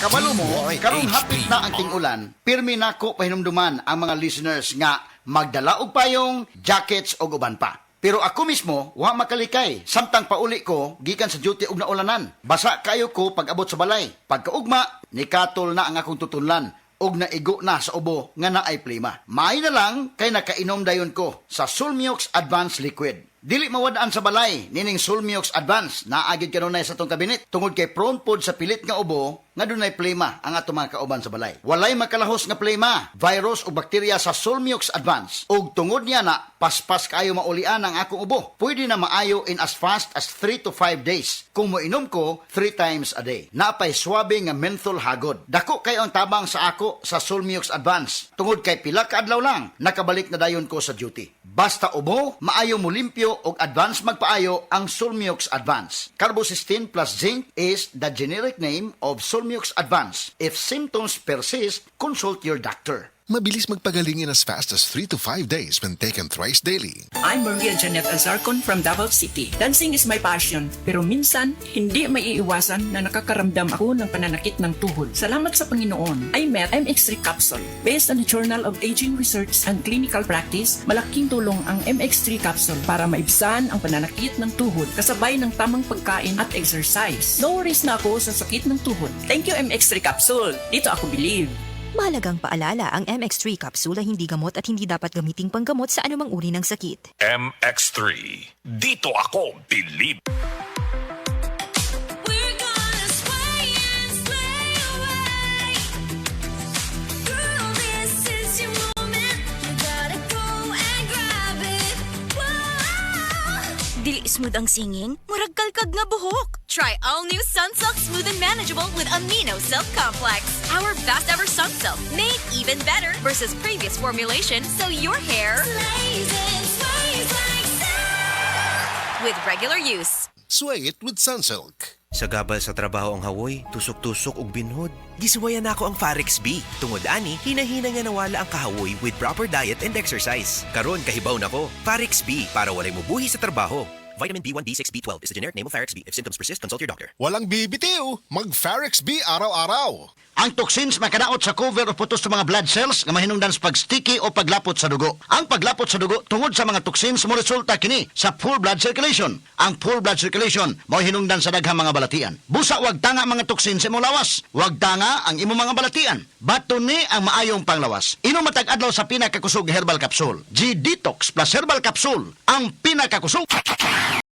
Kabalo mo, karong HP. hapit na ang ting-ulan, pirmi nako pahinumduman ang mga listeners nga magdala og payong, jackets o uban pa. Pero ako mismo, wa makalikay. Samtang pauli ko, gikan sa duty og naulanan. Basa kayo ko pag abot sa balay. Pagkaugma, nikatol na ang akong tutunlan og naigo na sa ubo nga naay plima. Maay na lang kay nakainom dayon ko sa Sulmiox Advanced Liquid. Dili mawadaan sa balay, nining Sulmiox Advance, naagid kanunay sa tong kabinet. Tungod kay prone pod sa pilit nga ubo, nga dunay plema ang ato mga kauban sa balay. Walay makalahos nga plema, virus o bakterya sa Sulmiox Advance. Ug tungod niya na, paspas kayo maulian ang akong ubo. Pwede na maayo in as fast as 3 to 5 days. Kung moinom ko, 3 times a day. Napay swabe nga menthol hagod. Dako kayo ang tabang sa ako sa Sulmiox Advance. Tungod kay pila ka adlaw lang, nakabalik na dayon ko sa duty. Basta ubo, maayo mo limpyo og advance magpaayo ang Sulmiox Advance. Carbocysteine plus zinc is the generic name of Sulmiox Advance. If symptoms persist, consult your doctor. Mabilis magpagaling in as fast as 3 to 5 days when taken thrice daily. I'm Maria Janet Azarcon from Davao City. Dancing is my passion, pero minsan, hindi maiiwasan na nakakaramdam ako ng pananakit ng tuhod. Salamat sa Panginoon, I met MX3 Capsule. Based on the Journal of Aging Research and Clinical Practice, malaking tulong ang MX3 Capsule para maibsan ang pananakit ng tuhod kasabay ng tamang pagkain at exercise. No worries na ako sa sakit ng tuhod. Thank you MX3 Capsule. Dito ako believe. Mahalagang paalala, ang MX3 capsule ay hindi gamot at hindi dapat gamiting panggamot sa anumang uri ng sakit. MX3. Dito ako believe. We're gonna sway and slay away. Girl, this is your moment. You gotta go and grab it. Whoa. Dili smooth ang singing, murag kalkag nga buhok. Try all new Sunsilk Smooth and Manageable with Amino Silk Complex. Our best ever Sunsilk, made even better versus previous formulation, so your hair Lays and sways like silk. with regular use. Sway it with Sunsilk. Sa gabal sa trabaho ang hawoy, tusok-tusok og binhod. Gisuwayan ako ang Farex B. Tungod ani, hinahina nga nawala ang kahawoy with proper diet and exercise. Karon kahibaw nako, Farex B para walay mubuhi sa trabaho. Vitamin B1, B6, B12 is the generic name of Farex B. If symptoms persist, consult your doctor. Walang bibitiw, mag-Farex B araw-araw. Ang toxins makadaot sa cover o putos sa mga blood cells nga mahinungdan sa pag-sticky o paglapot sa dugo. Ang paglapot sa dugo tungod sa mga toxins mo resulta kini sa full blood circulation. Ang full blood circulation mo hinungdan sa daghang mga balatian. Busa wag tanga mga toxins sa imong lawas. Wag tanga ang imong mga balatian. Bato ni ang maayong panglawas. Inom matag adlaw sa pinakakusog herbal capsule. G-Detox plus herbal capsule ang pinakakusog.